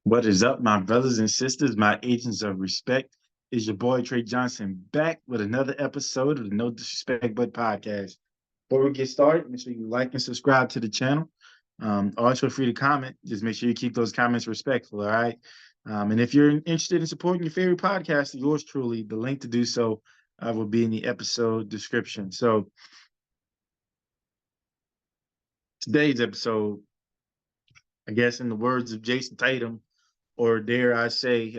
What is up, my brothers and sisters, my agents of respect? Is your boy Trey Johnson back with another episode of the No Disrespect But podcast. Before we get started, make sure you like and subscribe to the channel. Always feel free to comment. Just make sure you keep those comments respectful, all right? And if you're interested in supporting your favorite podcast, yours truly, the link to do so will be in the episode description. So today's episode, I guess in the words of Jason Tatum, or dare I say,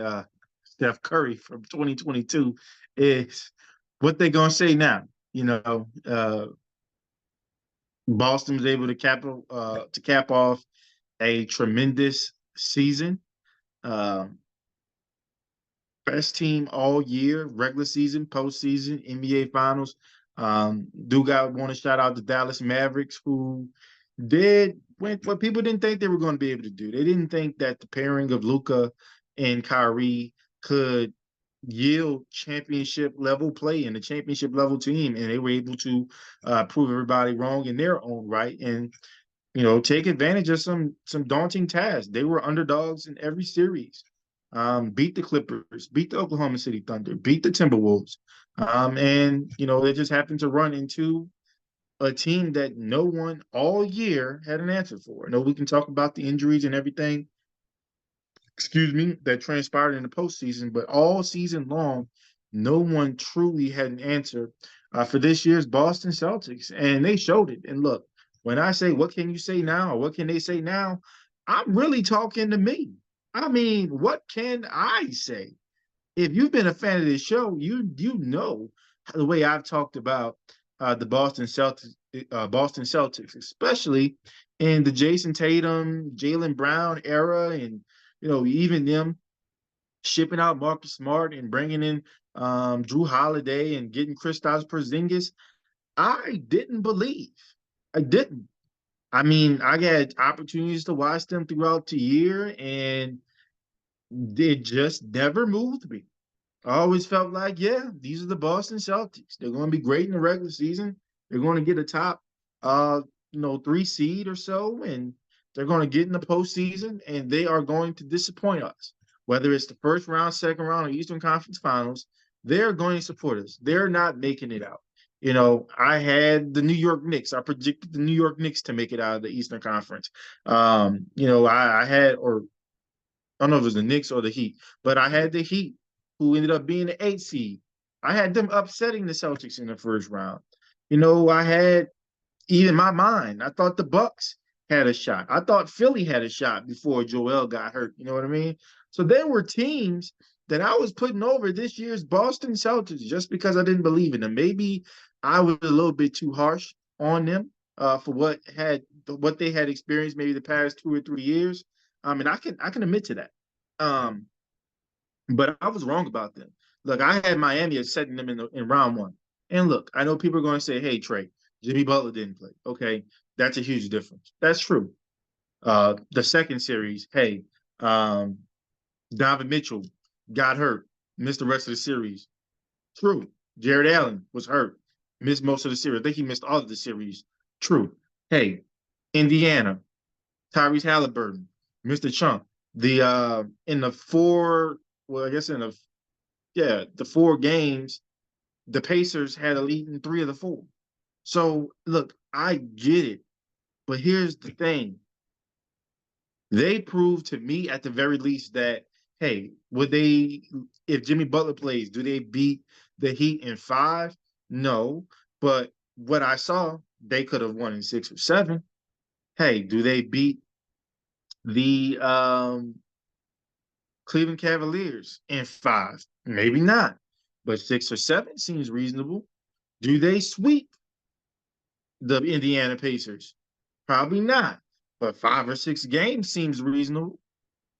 Steph Curry from 2022, is what they're gonna say now. Boston was able to cap off a tremendous season. Uh, Best team all year, regular season, postseason, NBA Finals. Do got want to shout out the Dallas Mavericks, who did what people didn't think they were going to be able to do. They didn't think that the pairing of Luka and Kyrie could yield championship level play in a championship level team, and they were able to prove everybody wrong in their own right, and take advantage of some daunting tasks. They were underdogs in every series. Beat the Clippers, beat the Oklahoma City Thunder, beat the Timberwolves, and they just happened to run into a team that no one all year had an answer for. I know we can talk about the injuries and everything, that transpired in the postseason, but all season long, no one truly had an answer for this year's Boston Celtics, and they showed it. And look, when I say what can you say now, or what can they say now, I'm really talking to me. I mean, what can I say? If you've been a fan of this show, you know the way I've talked about the Boston Celtics, especially in the Jason Tatum, Jaylen Brown era, and even them shipping out Marcus Smart and bringing in Drew Holiday and getting Kristaps Porzingis. I didn't believe. I didn't. I mean, I had opportunities to watch them throughout the year, and they just never moved me. I always felt like, yeah, these are the Boston Celtics. They're going to be great in the regular season. They're going to get a top, 3 seed or so, and they're going to get in the postseason, and they are going to disappoint us. Whether it's the first round, second round, or Eastern Conference Finals, they're going to support us. They're not making it out. I had the New York Knicks. I predicted the New York Knicks to make it out of the Eastern Conference. I had, or I don't know if it was the Knicks or the Heat, but I had the Heat, who ended up being the 8 seed. I had them upsetting the Celtics in the first round. I had in my mind, I thought the Bucks had a shot. I thought Philly had a shot before Joel got hurt. You know what I mean? So there were teams that I was putting over this year's Boston Celtics just because I didn't believe in them. Maybe I was a little bit too harsh on them for what they had experienced maybe the past 2 or 3 years. And I can admit to that. Um, but I was wrong about them. Look, I had Miami setting them in round one. And look, I know people are going to say, "Hey, Trey, Jimmy Butler didn't play." Okay, that's a huge difference. That's true. The second series, hey, um, Donovan Mitchell got hurt, missed the rest of the series. True. Jared Allen was hurt, missed most of the series. I think he missed all of the series. True. Hey, Indiana, Tyrese Halliburton missed a chunk. In the four, well, I guess the 4 games, the Pacers had a lead in 3 of the 4. So look, I get it, but here's the thing: they proved to me at the very least that, hey, if Jimmy Butler plays, do they beat the Heat in 5? No, but what I saw, they could have won in 6 or 7. Hey, do they beat the Cleveland Cavaliers in 5? Maybe not, but 6 or 7 seems reasonable. Do they sweep the Indiana Pacers? Probably not, but 5 or 6 games seems reasonable.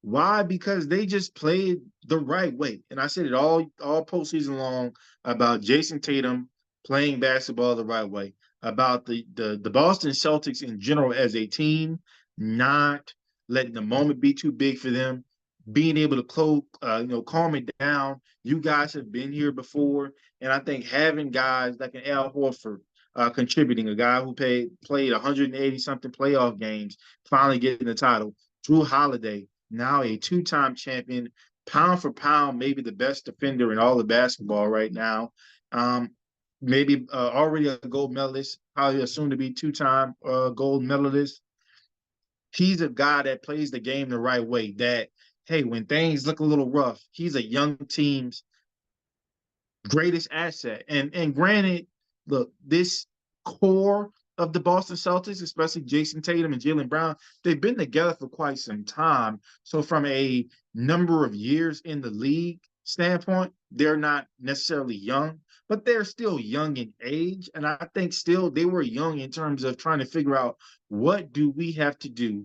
Why? Because they just played the right way. And I said it all postseason long about Jason Tatum playing basketball the right way, about the Boston Celtics in general as a team, not letting the moment be too big for them, being able to calm it down. You guys have been here before, and I think having guys like an Al Horford contributing, a guy who played 180 something playoff games, finally getting the title. Drew Holiday now a two-time champion, pound for pound, maybe the best defender in all of basketball right now. Um, maybe already a gold medalist, probably assumed to be two-time gold medalist. He's a guy that plays the game the right way. That, hey, when things look a little rough, he's a young team's greatest asset. And granted, look, this core of the Boston Celtics, especially Jason Tatum and Jaylen Brown, they've been together for quite some time. So from a number of years in the league standpoint, they're not necessarily young, but they're still young in age. And I think still they were young in terms of trying to figure out what do we have to do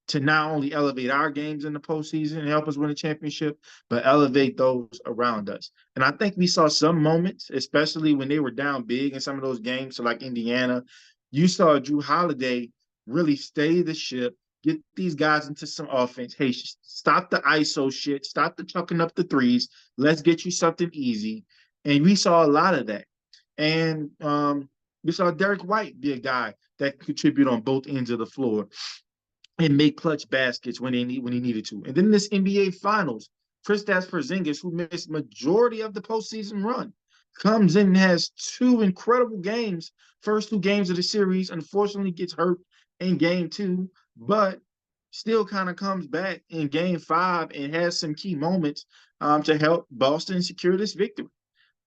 to not only elevate our games in the postseason and help us win a championship, but elevate those around us. And I think we saw some moments, especially when they were down big in some of those games, so like Indiana, you saw Drew Holiday really steady the ship, get these guys into some offense. Hey, stop the ISO shit, stop the chucking up the threes. Let's get you something easy. And we saw a lot of that. And we saw Derek White be a guy that could contribute on both ends of the floor and make clutch baskets when he needed to. And then in this NBA Finals, Kristaps Porzingis, who missed majority of the postseason run, comes in and has two incredible games. First two games of the series, unfortunately, gets hurt in Game 2, but still kind of comes back in Game 5 and has some key moments to help Boston secure this victory.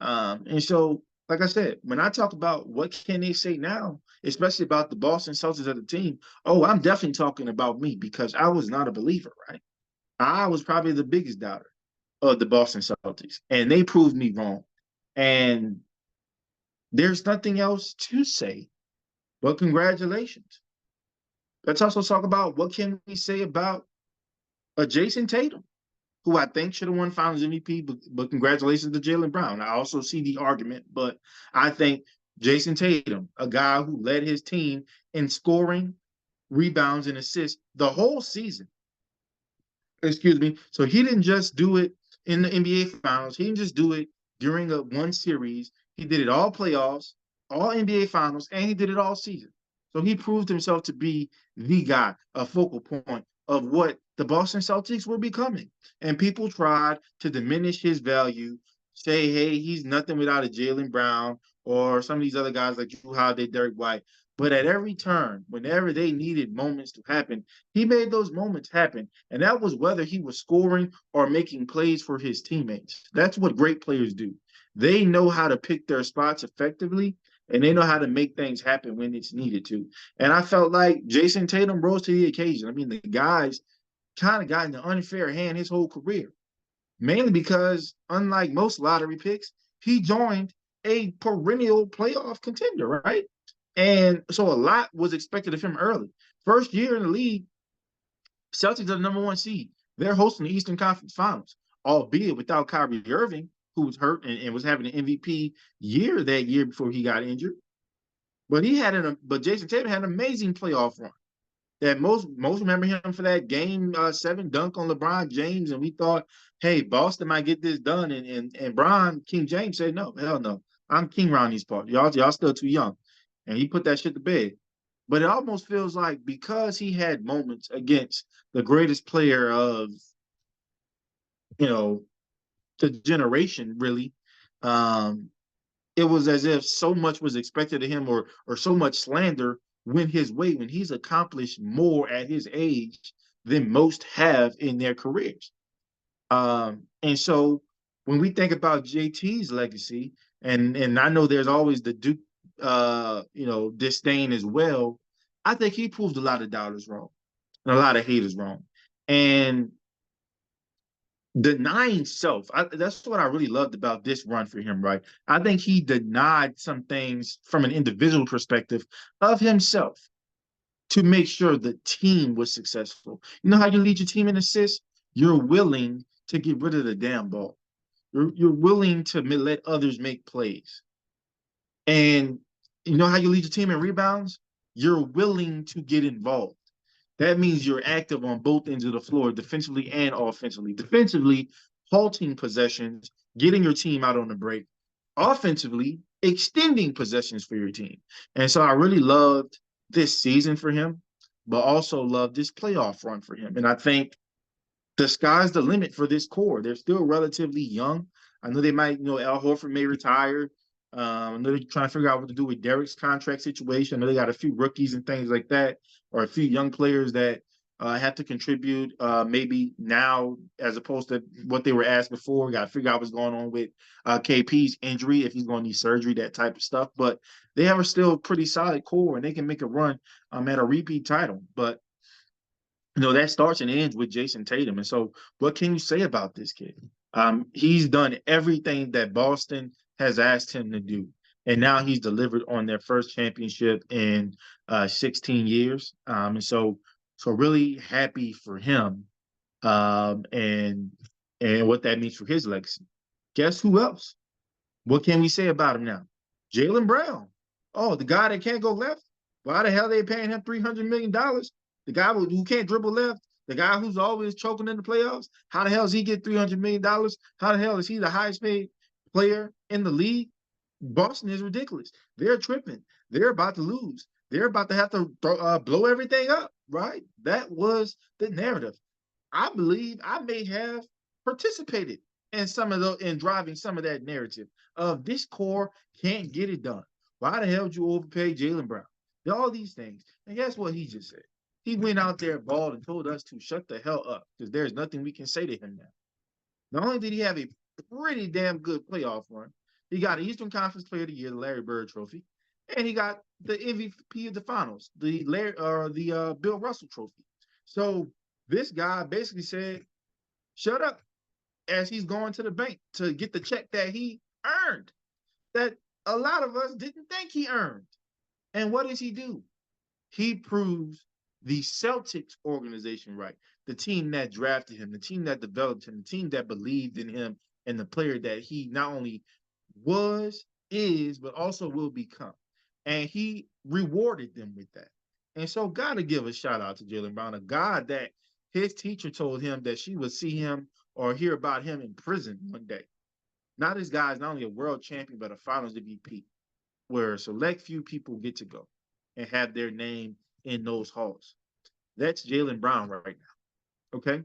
And so, like I said, when I talk about what can they say now, especially about the Boston Celtics as a team, oh, I'm definitely talking about me because I was not a believer, right? I was probably the biggest doubter of the Boston Celtics, and they proved me wrong. And there's nothing else to say but congratulations. Let's also talk about what can we say about Jason Tatum, who I think should have won Finals MVP, but congratulations to Jaylen Brown. I also see the argument, but I think Jason Tatum, a guy who led his team in scoring, rebounds, and assists the whole season. Excuse me. So he didn't just do it in the NBA Finals. He didn't just do it during a one series. He did it all playoffs, all NBA Finals, and he did it all season. So he proved himself to be the guy, a focal point of what the Boston Celtics were becoming. And people tried to diminish his value, say, hey, he's nothing without a Jaylen Brown or some of these other guys like Drew Holiday, Derek White. But at every turn, whenever they needed moments to happen, he made those moments happen. And that was whether he was scoring or making plays for his teammates. That's what great players do. They know how to pick their spots effectively, and they know how to make things happen when it's needed to. And I felt like Jason Tatum rose to the occasion. I mean, the guy's kind of gotten an unfair hand his whole career, mainly because, unlike most lottery picks, he joined a perennial playoff contender, right? And so a lot was expected of him early. First year in the league, Celtics are the number one seed. They're hosting the Eastern Conference Finals, albeit without Kyrie Irving, who was hurt and was having an MVP year that year before he got injured. But Jason Tatum had an amazing playoff run. That most remember him for that game 7 dunk on LeBron James, and we thought, hey, Boston might get this done. And Bron King James said, no, hell no. I'm king around these parts. Y'all still too young. And he put that shit to bed. But it almost feels like because he had moments against the greatest player of, you know, the generation, really, um, it was as if so much was expected of him or so much slander went his way when he's accomplished more at his age than most have in their careers. And so when we think about JT's legacy, and I know there's always the Duke disdain as well, I think he proved a lot of doubters wrong and a lot of haters wrong. And denying self, that's what I really loved about this run for him, right? I think he denied some things from an individual perspective of himself to make sure the team was successful. You know how you lead your team in assists? You're willing to get rid of the damn ball. You're willing to let others make plays. And you know how you lead your team in rebounds? You're willing to get involved. That means you're active on both ends of the floor, defensively and offensively. Defensively, halting possessions, getting your team out on the break. Offensively, extending possessions for your team. And so I really loved this season for him, but also loved this playoff run for him. And I think the sky's the limit for this core. They're still relatively young. I know they might, Al Horford may retire. I know they're trying to figure out what to do with Derek's contract situation. I know they got a few rookies and things like that, or a few young players that have to contribute maybe now as opposed to what they were asked before. Got to figure out what's going on with KP's injury, if he's going to need surgery, that type of stuff. But they have a still pretty solid core, and they can make a run at a repeat title. But that starts and ends with Jason Tatum. And so, what can you say about this kid? He's done everything that Boston has asked him to do. And now he's delivered on their first championship in 16 years. And so really happy for him, and what that means for his legacy. Guess who else? What can we say about him now? Jaylen Brown. Oh, the guy that can't go left. Why the hell are they paying him $300 million? The guy who can't dribble left. The guy who's always choking in the playoffs. How the hell does he get $300 million? How the hell is he the highest paid player in the league? Boston is ridiculous. They're tripping. They're about to lose. They're about to have to blow everything up. Right? That was the narrative. I believe I may have participated in driving some of that narrative of this core can't get it done. Why the hell did you overpay Jaylen Brown? All these things. And guess what he just said? He went out there, balled, and told us to shut the hell up because there's nothing we can say to him now. Not only did he have a pretty damn good playoff run, he got an Eastern Conference Player of the Year, the Larry Bird Trophy, and he got the MVP of the Finals, the Bill Russell Trophy. So this guy basically said, "Shut up," as he's going to the bank to get the check that he earned, that a lot of us didn't think he earned. And what does he do? He proves the Celtics organization right, the team that drafted him, the team that developed him, the team that believed in him and the player that he not only was, is, but also will become. And he rewarded them with that. And so, got to give a shout out to Jaylen Brown, a guy that his teacher told him that she would see him or hear about him in prison one day. Now, this guy is not only a world champion, but a finals MVP, where a select few people get to go and have their name in those halls. That's Jaylen Brown right now. Okay.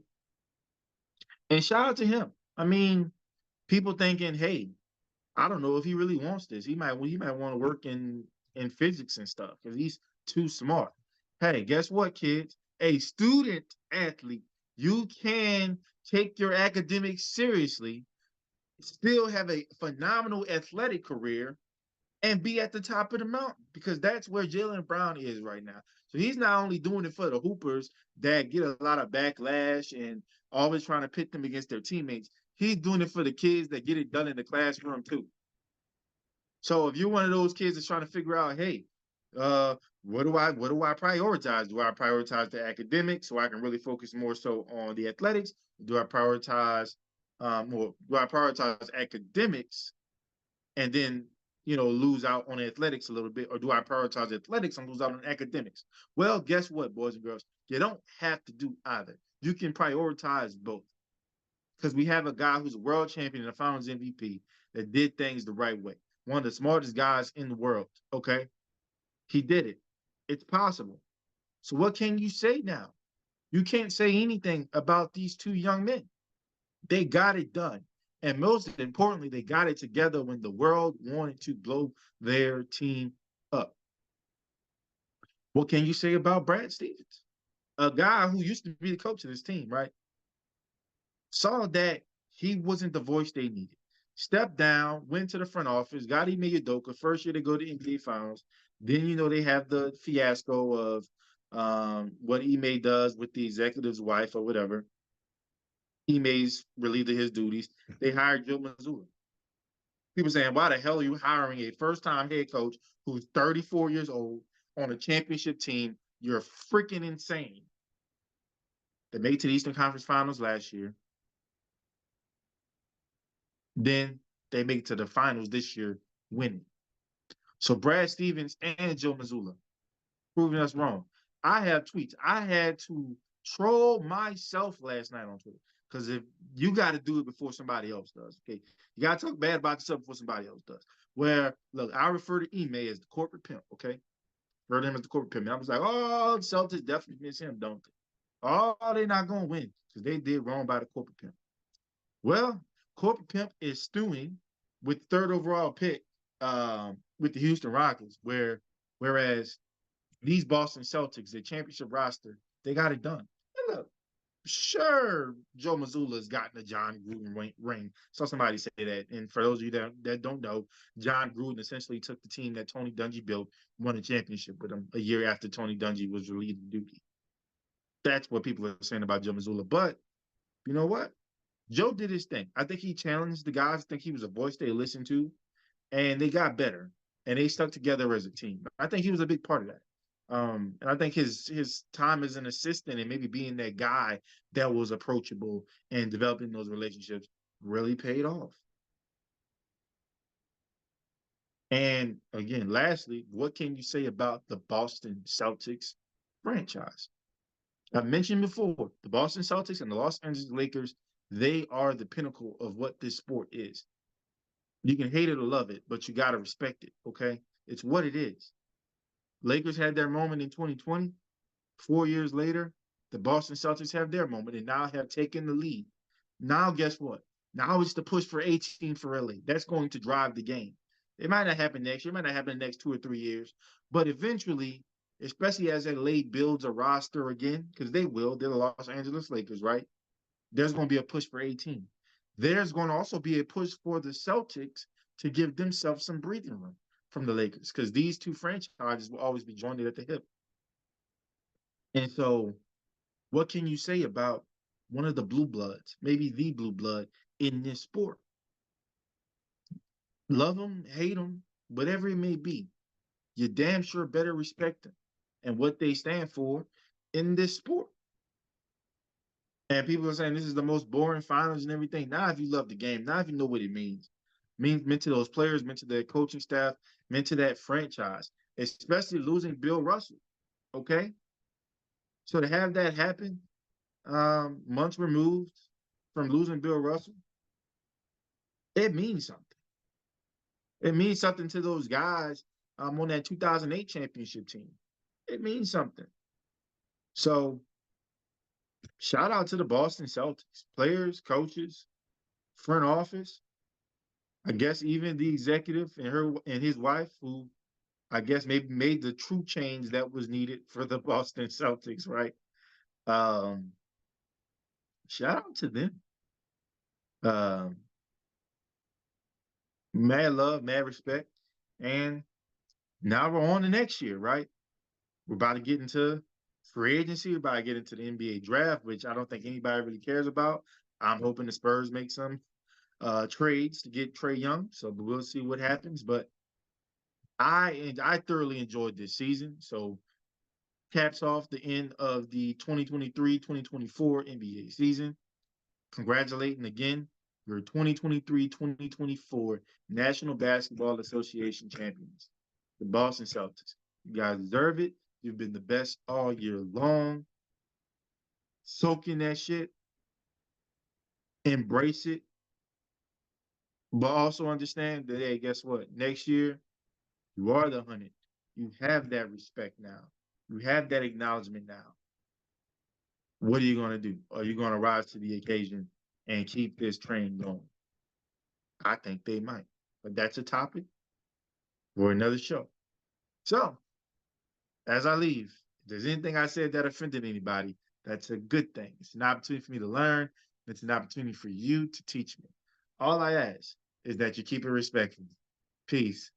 And shout out to him. I mean, people thinking, hey, I don't know if he really wants this. He might want to work in physics and stuff because he's too smart. Hey, guess what, kids? A student athlete, you can take your academics seriously, still have a phenomenal athletic career, and be at the top of the mountain because that's where Jaylen Brown is right now. So he's not only doing it for the hoopers that get a lot of backlash and always trying to pit them against their teammates. He's doing it for the kids that get it done in the classroom too. So if you're one of those kids that's trying to figure out, hey, what do I prioritize? Do I prioritize the academics so I can really focus more so on the athletics? Do I prioritize or do I prioritize academics and then lose out on athletics a little bit, or do I prioritize athletics and lose out on academics? Well, guess what, boys and girls? You don't have to do either. You can prioritize both because we have a guy who's a world champion and a Finals MVP that did things the right way. One of the smartest guys in the world. Okay, he did it. It's possible. So what can you say now? You can't say anything about these two young men. They got it done. And most importantly, they got it together when the world wanted to blow their team up. What can you say about Brad Stevens? A guy who used to be the coach of this team, right? Saw that he wasn't the voice they needed. Stepped down, went to the front office, got Ime Udoka. First year they go to NBA Finals. Then, they have the fiasco of what Ime does with the executive's wife or whatever. Ime's relieved of his duties. They hired Joe Mazzulla. People saying, why the hell are you hiring a first-time head coach who's 34 years old on a championship team? You're freaking insane. They made it to the Eastern Conference Finals last year. Then they make it to the finals this year, winning. So Brad Stevens and Joe Mazzulla proving us wrong. I have tweets. I had to troll myself last night on Twitter because if you got to do it before somebody else does, okay? You got to talk bad about yourself before somebody else does. Where, look, I refer to Ime as the corporate pimp, okay? Refer to him as the corporate pimp. And I was like, oh, the Celtics definitely miss him, don't they? Oh, they're not gonna win because they did wrong by the corporate pimp. Well, corporate pimp is stewing with third overall pick with the Houston Rockets, whereas these Boston Celtics, the championship roster, they got it done. And look, sure, Joe Mazzulla's gotten a John Gruden ring. Saw somebody say that. And for those of you that don't know, John Gruden essentially took the team that Tony Dungy built, won a championship with him a year after Tony Dungy was relieved of duty. That's what people are saying about Joe Mazzulla. But you know what? Joe did his thing. I think he challenged the guys. I think he was a voice they listened to, and they got better, and they stuck together as a team. I think he was a big part of that. And I think his time as an assistant and maybe being that guy that was approachable and developing those relationships really paid off. And again, lastly, what can you say about the Boston Celtics franchise? I mentioned before, the Boston Celtics and the Los Angeles Lakers, they are the pinnacle of what this sport is. You can hate it or love it, but you got to respect it, okay? It's what it is. Lakers had their moment in 2020. 4 years later, the Boston Celtics have their moment and now have taken the lead. Now, guess what? Now it's the push for 18 for LA. That's going to drive the game. It might not happen next year. It might not happen in the next 2 or 3 years. But eventually, especially as LA builds a roster again, because they will, they're the Los Angeles Lakers, right? There's going to be a push for 18. There's going to also be a push for the Celtics to give themselves some breathing room from the Lakers, because these two franchises will always be joined at the hip. And so, what can you say about one of the blue bloods, maybe the blue blood in this sport? Love them, hate them, whatever it may be. You damn sure better respect them and what they stand for in this sport. And people are saying this is the most boring finals and everything. Now, if you love the game, now if you know what it means, meant to those players, meant to their coaching staff, meant to that franchise, especially losing Bill Russell. Okay, so to have that happen, months removed from losing Bill Russell, it means something. It means something to those guys on that 2008 championship team. It means something. So shout out to the Boston Celtics, players, coaches, front office. I guess even the executive and her and his wife, who I guess maybe made the true change that was needed for the Boston Celtics, right? Um, Shout out to them. Um, Mad love, mad respect. And now we're on to next year, right? We're about to get into free agency. We're about to get into the NBA draft, which I don't think anybody really cares about. I'm hoping the Spurs make some trades to get Trae Young. So we'll see what happens. But I thoroughly enjoyed this season. So caps off the end of the 2023-2024 NBA season. Congratulating again your 2023-2024 National Basketball Association champions, the Boston Celtics. You guys deserve it. You've been the best all year long. Soak in that shit, embrace it, but also understand that, hey, guess what? Next year, you are the 100. You have that respect now. You have that acknowledgement now. What are you going to do? Are you going to rise to the occasion and keep this train going? I think they might. But that's a topic for another show. So, as I leave, if there's anything I said that offended anybody, that's a good thing. It's an opportunity for me to learn. It's an opportunity for you to teach me. All I ask is that you keep it respectful. Peace.